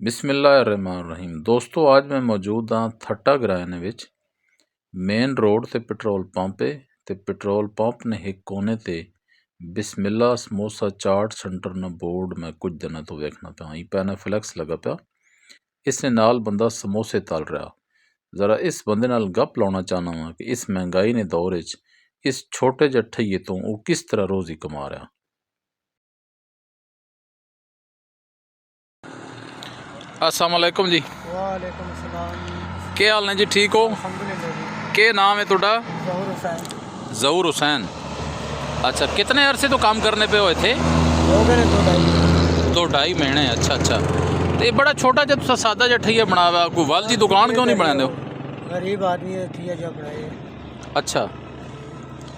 बिस्मिल्लाहिर्रहमानिर्रहीम। दोस्तों आज मैं मौजूद हाँ थट्टा घराने विच मेन रोड ते पेट्रोल पंप है ते पेट्रोल पंप ने एक कोने ते बिस्मिल्ला समोसा चाट सेंटर ना बोर्ड मैं कुछ दिनों तो वेखना पाया। ई पैना फ्लैक्स लगा पिया, इसने नाल बंदा समोसे तल रहा। जरा इस बंदे नाल गप लाना चाहना वा कि इस महंगाई ने दौर विच इस छोटे जे ठइये तो वो किस तरह रोजी कमा रहा। अस्सलाम वालेकुम जी। वालेकुम सलाम। के हाल ने जी, ठीक हो? अल्हम्दुलिल्लाह जी। के नाम है तुड़ा? ज़हूर हुसैन। ज़हूर हुसैन। अच्छा, कितने अरसे तो काम करने पे हुए थे? हो गए 2-2.5 महीने। अच्छा अच्छा। तो ये बड़ा छोटा जब सादा जा ठइया बना हुआ, कोई वाल जी दुकान क्यों नहीं बनाते हो? गरीब आदमी है, ठिया जा बनाए। अच्छा,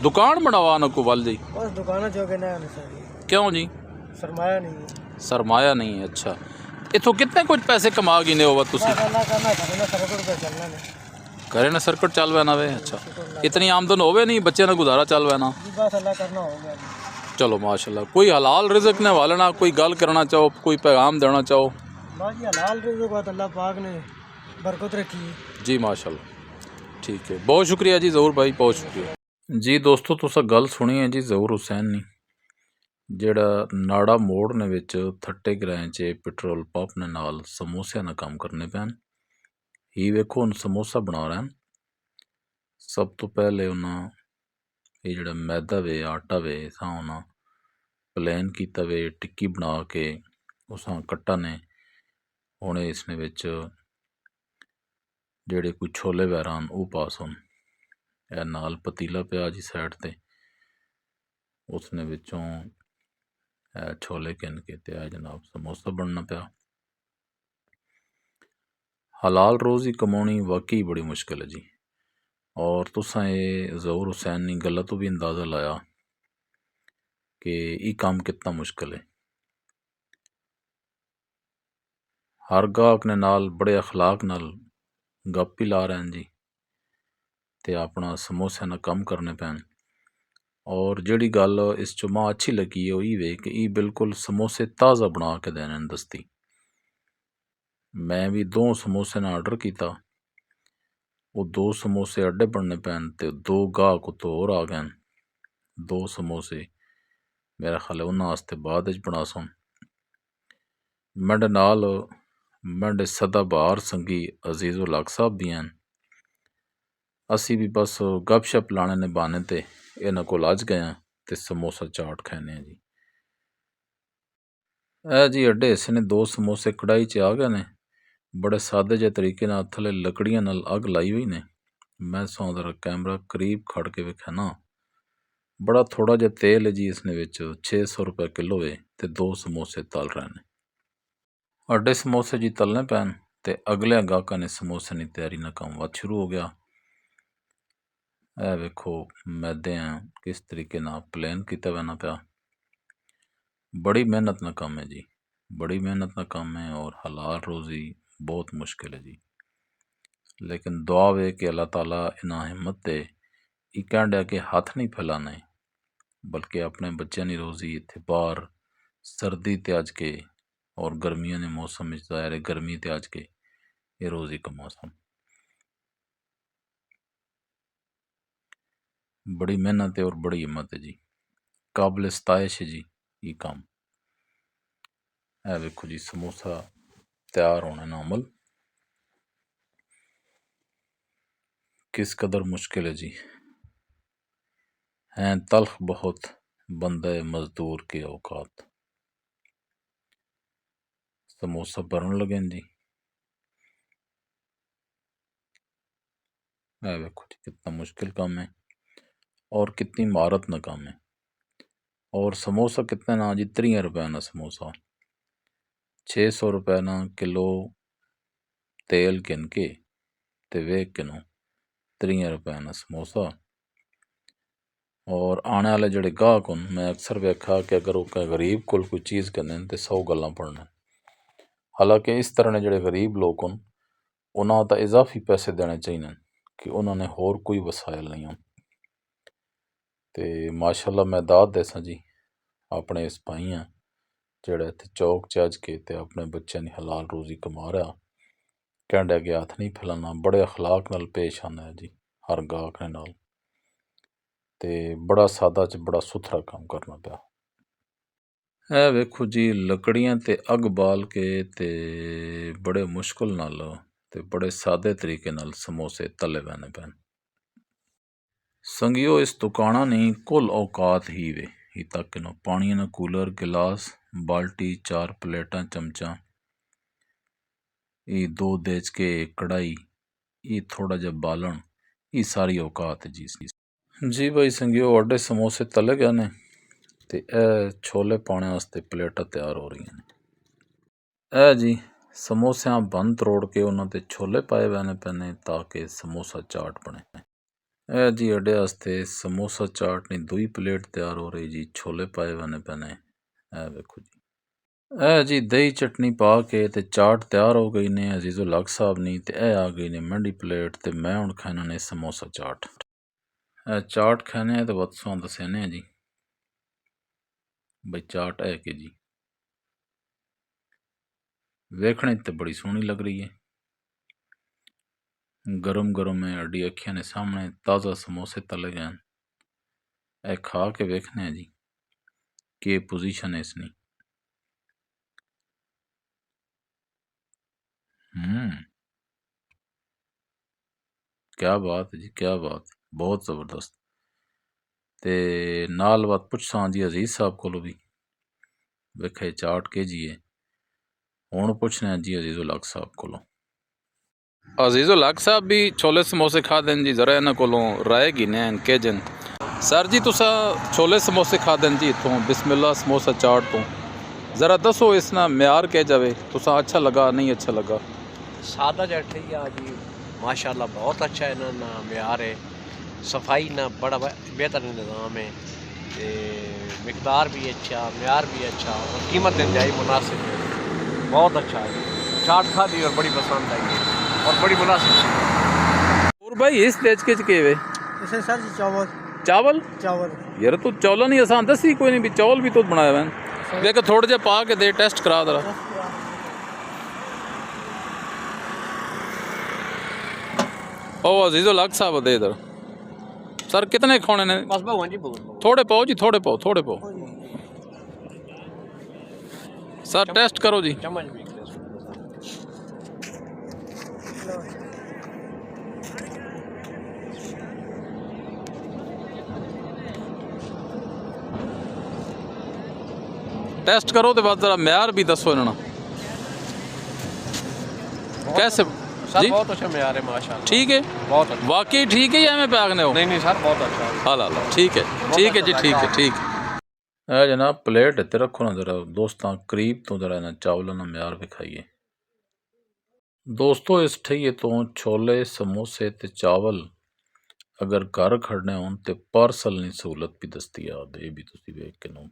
दुकान बनावा ना कोई वाल जी? बस दुकान जो के ना सारी। क्यों जी? सरमाया नहीं है। सरमाया नहीं है। अच्छा, इथों कितने कुछ पैसे कमा गिने हो तुसी? बस अल्लाह करना करना सरकट पे चलना ने। करे ना सर्कट चल वैना वे। अच्छा, इतनी आमदन होवे नहीं बच्चे ना गुजारा चल वैना? बस अल्लाह करना हो गया। चलो माशाल्लाह। कोई हलाल रिज़्क ने वालना, कोई गल करना चाहो, कोई पैगाम देना चाहो? बाकी हलाल रिज़्क को अल्लाह पाक ने बरकत रखी जी माशाल्लाह। ठीक है, बहुत शुक्रिया जी ज़हूर भाई, बहुत शुक्रिया जी। दोस्तों तुसा गल सुनी है जी ज़हूर हुसैन नी, ਜਿਹੜਾ ਨਾੜਾ ਮੋੜ ਨੇ ਵਿੱਚ ਥੱਟੇ ਗਰਾਏ 'ਚ ਪੈਟਰੋਲ ਪੰਪ ਨੇ ਨਾਲ ਸਮੋਸਿਆਂ ਦਾ ਕੰਮ ਕਰਨੇ ਪੈਣ। ਹੀ ਵੇਖੋ ਹੁਣ ਸਮੋਸਾ ਬਣਾ ਰਹੇ ਹਨ। ਸਭ ਤੋਂ ਪਹਿਲੇ ਉਹਨਾਂ ਇਹ ਜਿਹੜਾ ਮੈਦਾ ਵੇ ਆਟਾ ਵੇ ਸਾਂ ਉਹਨਾਂ ਪਲੇਨ ਕੀਤਾ ਵੇ, ਟਿੱਕੀ ਬਣਾ ਕੇ ਉਸਾਂ ਕੱਟਾ ਨੇ। ਹੁਣ ਇਸਨੇ ਵਿੱਚ ਜਿਹੜੇ ਕੋਈ ਛੋਲੇ ਵਗੈਰਾ ਹਨ ਉਹ ਪਾਸ ਹੋਣ। ਇਹ ਨਾਲ ਪਤੀਲਾ ਪਿਆ ਜੀ ਸਾਈਡ ਤੇ, ਉਸਨੇ ਵਿੱਚੋਂ छोले किन के ते जनाब समोसा बनना पाया। हलाल रोज़ी कमानी वाकई बड़ी मुश्किल है जी। और तुसा ये ज़हूर हुसैन नी गल्ला तो भी अंदाज़ा लाया कि ये काम कितना मुश्किल है। हर गाहक ने नाल बड़े अखलाक नाल गप भी ला रहे हैं जी ते अपना समोसे ना कम करने पैन। और जिहड़ी गल इस चो मां अच्छी लगी है वही वे कि ये बिल्कुल समोसे ताज़ा बना के देने दस्ती। मैं भी 2 समोसे ना आर्डर किया, वो 2 समोसे अड्डे बनने पैन ते 2 गाहक उत्तों होर आ गए। 2 समोसे मेरा ख्याल है उन्होंने वास्ते बाद च बना सुन। मेरे नाल मेरे सदाबहार संगी अजीज़ उल हक साहब भी हैं। असी भी बस गपशप लाने ने बहाने ते इन्हां कोल अज गए हैं ते समोसा चाट खाने जी। ए जी अड्डे हिस्से ने 2 समोसे कढ़ाई च आ गए ने, बड़े सादे जे तरीके नाल थले लकड़ियां नाल अग लाई हुई ने। मैं सौ जरा कैमरा करीब खड़ के वेखा ना, बड़ा थोड़ा जिहा तेल है जी इसने विच। 600 रुपए किलो है ते 2 समोसे तल रहे ने। अड्डे समोसे जी तलने पैन ते अगले गाहकां ने समोसे की तैयारी ना काम वध शुरू हो गया। ए वेखो मैदे किस तरीके नाल प्लेन किता वैना पिया। बड़ी मेहनत ना काम है जी, बड़ी मेहनत ना काम है और हलाल रोज़ी बहुत मुश्किल है जी। लेकिन दुआ वे कि अल्लाह ताला इन्हां हिम्मत दे। ये कहण दिया कि हथ नहीं फैलाने, बल्कि अपने बच्चों की रोज़ी इत्थे बाहर सर्दी ते अज के और गर्मियों के मौसम में ज़ाहिर है गर्मी ते अज के ये रोज़ी कमा सन। बड़ी मेहनत है और बड़ी हिम्मत है जी, काबिल सताइश है जी ये काम। है वेखो जी समोसा तैयार होने ना अमल किस कदर मुश्किल है जी। हैं तल्ख बहुत बंदे मजदूर के औकात। समोसा भरन लगे जी। है वेखो जी कितना मुश्किल काम है और कितनी महारत ना काम है। और समोसा कितने ना जी, 30 रुपए ना समोसा। 600 रुपए ना किलो तेल किन के ते वेख किनो 30 रुपए ना समोसा। और आने वाले जड़े गाहक होन मैं अक्सर वेखा कि अगर वो गरीब कोल कोई चीज़ कहने ते 100 गल्लां पढ़ने। हालांकि इस तरह ने जड़े गरीब लोग होन उन्होंने तो इजाफी पैसे देने चाहिए कि उन्होंने होर कोई वसायल नहीं होन। ते माशाल्लाह मैं दाद देसां जी अपने इस भाई हैं ਜਿਹੜਾ ਇੱਥੇ ਚੌਕ 'ਚ ਅੱਜ ਕੇ ਤੇ ਆਪਣੇ ਬੱਚਿਆਂ ਦੀ ਹਲਾਲ ਰੋਜ਼ੀ ਕਮਾ ਰਿਹਾ। ਕਹਿੰਦੇ ਅੱਗੇ ਹੱਥ ਨਹੀਂ ਫੈਲਾਉਣਾ, ਬੜੇ ਅਖਲਾਕ ਨਾਲ ਪੇਸ਼ ਆਉਂਦਾ ਹੈ ਜੀ ਹਰ ਗਾਹਕ ਨਾਲ, ਤੇ ਬੜਾ ਸਾਦਾ 'ਚ ਬੜਾ ਸੁਥਰਾ ਕੰਮ ਕਰਨਾ ਪਿਆ। ਇਹ ਵੇਖੋ ਜੀ, ਲੱਕੜੀਆਂ ਤੇ ਅੱਗ ਬਾਲ ਕੇ ਤੇ ਬੜੇ ਮੁਸ਼ਕਿਲ ਨਾਲ ਤੇ ਬੜੇ ਸਾਦੇ ਤਰੀਕੇ ਨਾਲ ਸਮੋਸੇ ਤਲੇ ਬਣੇ ਪੈਣ। ਸੰਗਿਓ ਇਸ ਦੁਕਾਨਾਂ ਨੇ ਕੁੱਲ ਔਕਾਤ ਹੀ ਵੇ ਹੀ ਤੱਕ ਨੂੰ ਪਾਣੀ ਨਾ ਕੂਲਰ गिलास बाल्टी 4 प्लेटा चमचा ये 2 देचके कढ़ाई ये थोड़ा जा बालन ये सारी औकात जी। जी भाई संगियो वाडे समोसे तले गए ने ते ए छोले पाने वास्ते प्लेटा तैयार हो रही हैं। ए जी समोसियां बंद तरोड़ के उन्होंने छोले पाए बने पैने ताकि समोसा चाट बने। ए जी अड्डे वास्ते समोसा चाट नहीं 2 प्लेट तैयार हो रही जी, छोले पाए बने पैने। ए देखो जी, ए जी दही चटनी पा के ते चाट तैयार हो गई ने अजीजुल हक साहब नी, ते ए आ गई ने मंडी प्लेट ते मैं हुण खाना ने समोसा चाट। ए चाट खाने है तो बद सौ दसेने जी भाई चाट है कि जी वेखने ते बड़ी सोहनी लग रही है, गरम गरम है, अड्डी अखियां ने सामने ताज़ा समोसे तले गए। ए खा के वेखने जी के पोजीशन है इसनी। क्या बात है जी, क्या बात, बहुत ज़बरदस्त। ते नाल बात पुछसां जी अजीज साहब को भी वेखे चाट के जी है, हुण पुछने जी अजीजुल हक साहब को। अजीजुल हक साहब भी छोले समोसे खा दें जी, जरा इन्हां कोलों राय गिने के जन। सर जी तुसा छोले समोसे खा दें जी इतों बिस्मिल्ला समोसा चाट तो, जरा दसो इसना म्यार कह जावे तुसा अच्छा लगा नहीं अच्छा लगा। सादा जट है जी माशाल्लाह बहुत अच्छा है ना म्यार है, सफाई ना बड़ा बेहतरीन निज़ाम है, ते मिकदार भी अच्छा, म्यार भी अच्छा और कीमत इंतहाई मुनासिब है, बहुत अच्छा है। चाट खा दी और बड़ी पसंद आई है और बड़ी मुनासिब। और भाई इस तेज के वे इसे सर जी चावल चावल चावल यार तू चावल नहीं आसान दसी कोई नहीं भी चावल भी तो बनाया मैन देख थोड़े जे पा के दे टेस्ट करा दरा। ओ अजीजुल हक साहब दे इधर सर कितने खाने ने? बस भगवान जी बहुत थोड़े पाओ जी, थोड़े पाओ, थोड़े पाओ सर, टेस्ट करो जी। चम्मच भी टेस्ट करो तो बाद जरा म्यार भी दसो इन्होंने कैसे सर, बहुत अच्छा म्यार है माशाल्लाह। ठीक है, बहुत अच्छा, वाकई ठीक है या मैं पैगने हो? नहीं नहीं सर बहुत अच्छा है। हाँ ला ठीक है जी, ठीक है ठीक है। जनाब प्लेट इतने रखो ना जरा दोस्तों करीब तो जरा ना चावलों ना म्यार भी खाइए दोस्तों। इस ठइये तो छोले समोसे ते चावल अगर घर खड़ने होन ते पार्सल नहीं सहूलत भी दस्तियाब है, भी तुसी वेख के नो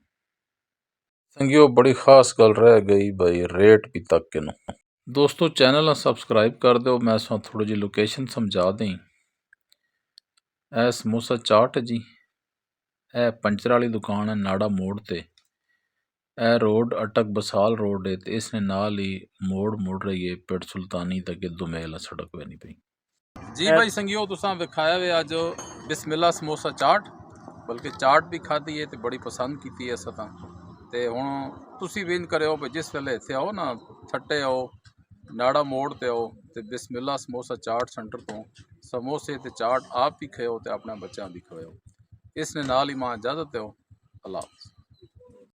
संगियो बड़ी खास गल रह गई भाई रेट भी तक के नो। दोस्तों चैनल सबसक्राइब कर दो, मैं सो थोड़ी जी लोकेशन समझा दें। ए समोसा चाट है जी, ए पंचर वाली दुकान है नाड़ा मोड़ ते, ए रोड अटक बसाल रोड है तो इसने नाल ही मोड़ मुड़ रही है पिंड सुल्तानी तक दुमेल सड़क वे नहीं पई जी। भाई संगियो तुसां विखाया वे अज बिस्मिल्ला समोसा चाट, बल्कि चाट भी खाधी है तो बड़ी पसंद की है असां ते हुण तुसी भी इंज करो भाई जिस वेले इत्थे आओ ना थट्टे आओ नाड़ा मोड़ ते आओ ते बिस्मिल्ला समोसा चाट सेंटर तो समोसे ते चाट आप भी खाओ ते अपने बच्चों भी खवाओ। इसने नाल ही मां इजाजत दो, अल्लाह हाफ़िज़।